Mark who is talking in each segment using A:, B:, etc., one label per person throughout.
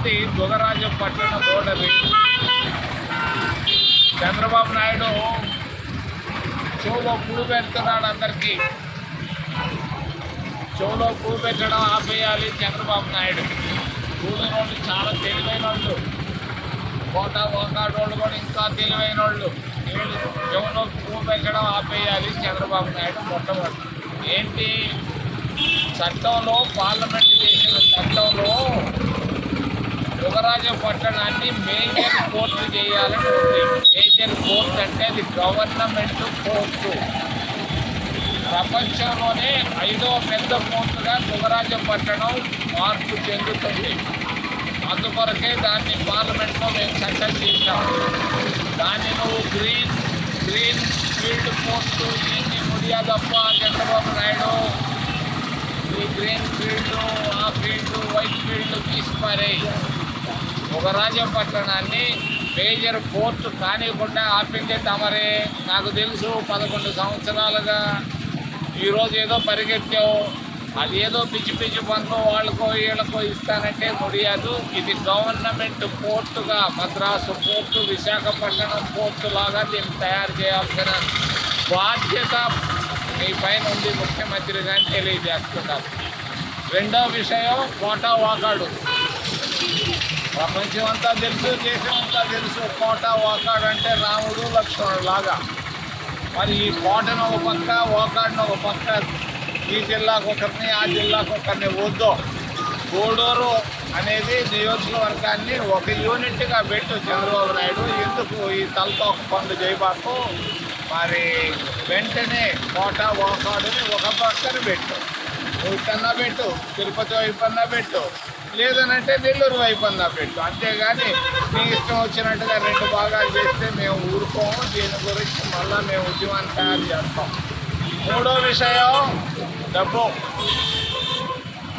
A: ఇది దుగరాజు పట్టణ బోర్డర్. చంద్రబాబు నాయుడు చెవులో పువ్వు పెడుతున్నాడు. అందరికీ చెవులో పువ్వు పెట్టడం ఆపేయాలి చంద్రబాబు నాయుడు. కూలిన వాళ్ళు చాలా తెలివైన వాళ్ళు, ఓకాడోళ్ళు కూడా ఇంకా తెలివైన వాళ్ళు. వీళ్ళు చెవులో పువ్వు పెట్టడం ఆపేయాలి చంద్రబాబు నాయుడు. మొట్టమొదటి ఏంటి, చట్టంలో పార్లమెంట్ చేసిన చట్టంలో యువరాజు పట్టణాన్ని మేజర్ కోర్టు చేయాలని ఉంది. మేజర్ కోర్టు అంటే అది గవర్నమెంట్ కోర్టు. ప్రపంచంలోనే 5వ పెద్ద కోర్టుగా యువరాజు పట్టణం మార్పు చెందుతుంది. అందుకొరకే దాన్ని పార్లమెంట్లో మేము చట్టం చేశాం. దాన్ని నువ్వు గ్రీన్ ఫీల్డ్ కోర్టు ఏంటి ముడియాదప్ప చంద్రబాబు నాయుడు. ఈ గ్రీన్ ఫీల్డ్, ఆ ఫీల్డ్, వైట్ ఫీల్డ్ తీసుకుపారేయి. యువరాజు పట్టణాన్ని మేజర్ కోర్టు కానివ్వకుండా ఆపిందే తమరే. నాకు తెలుసు 11 సంవత్సరాలుగా. ఈరోజు ఏదో పరిగెత్తావు, అది ఏదో పిచ్చి పనులు వాళ్ళకో వీళ్ళకో ఇస్తానంటే ముడియాదు. ఇది గవర్నమెంట్ కోర్టుగా, మద్రాసు కోర్టు, విశాఖపట్నం కోర్టు లాగా దీన్ని తయారు చేయాల్సిన బాధ్యత మీ పైన ఉంది ముఖ్యమంత్రి గారిని తెలియజేస్తున్నారు. రెండో విషయం కోటా వాకాడు. ప్రపంచం అంతా తెలుసు, దేశం అంతా తెలుసు. కోటా వాకాడు అంటే రాముడు లక్ష్మణుడు లాగా. మరి ఈ కోటను ఒక పక్క, వాకాడును ఒక పక్క, ఈ జిల్లాకు ఒకరిని, ఆ జిల్లాకు ఒకరిని వద్దు. గూడూరు అనేది నియోజకవర్గాన్ని ఒక యూనిట్గా పెట్టు చంద్రబాబు నాయుడు. ఎందుకు ఈ తలతోక పనులు చేయబాకు. మరి వెంటనే కోట వాకాడుని ఒక పక్కన పెట్టు. ఇక్కడన్నా పెట్టు, తిరుపతి వైపన్నా పెట్టు, లేదనంటే నెల్లూరు వైపన్నా పెట్టు. అంతేగాని మీ ఇష్టం వచ్చినట్టుగా 2 భాగాలు చేస్తే మేము ఊరుకోము. దీని గురించి మళ్ళీ మేము ఉద్యమాన్ని తయారు చేస్తాం. మూడో విషయం డబ్బు.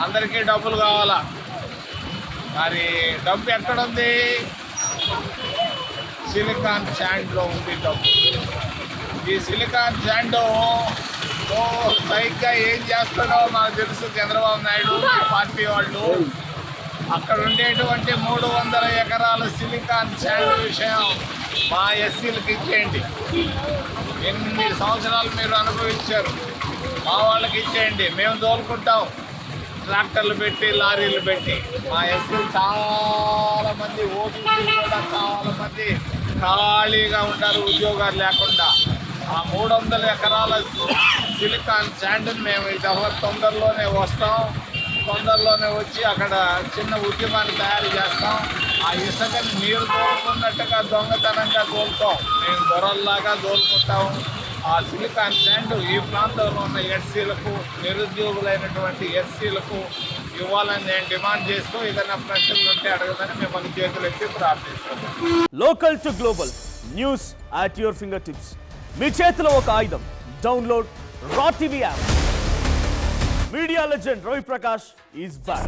A: అందరికీ డబ్బులు కావాలా. మరి డబ్బు ఎక్కడుంది? సిలికాన్ శాండ్లో ఉంది డబ్బు. ఈ సిలికాన్ శాండ్ సరిగ్గా ఏం చేస్తాడో నాకు తెలుసు చంద్రబాబు నాయుడు పార్టీ వాళ్ళు. అక్కడ ఉండేటువంటి 300 ఎకరాల సిలికాన్ శాండ్ విషయం మా ఎస్సీలకు ఇచ్చేయండి. 8 సంవత్సరాలు మీరు అనుభవించారు, మా వాళ్ళకి ఇచ్చేయండి. మేము తోలుకుంటాం ట్రాక్టర్లు పెట్టి, లారీలు పెట్టి. మా ఎస్సీలు చాలామంది, ఓబీసీలు కూడా చాలామంది ఖాళీగా ఉంటారు, ఉద్యోగాలు లేకుండా. ఆ 300 ఎకరాల సిలికాన్ శాండ్ని మేము ఈ తొందరలోనే వస్తాం. తొందరలోనే వచ్చి అక్కడ చిన్న ఉద్యమాన్ని తయారు చేస్తాం. ఆ ఇసుకని మీరు తోలుకున్నట్టుగా దొంగతనంగా తోలుతాం. మేము దొరల్లాగా తోలుకుంటాం. ఆ సిలికాన్ శాండ్ ఈ ప్రాంతంలో ఉన్న ఎస్సీలకు, నిరుద్యోగులైనటువంటి ఎస్సీలకు ఇవ్వాలని నేను డిమాండ్ చేస్తూ ఏదైనా ప్రశ్నలు ఉంటే అడగదని మిమ్మల్ని చేతులెత్తి ప్రార్థిస్తున్నాం.
B: Local to global news at your fingertips. మీ చేతిలో ఒక ఆయుధం. Download R TV app. Media legend Ravi Prakash is back.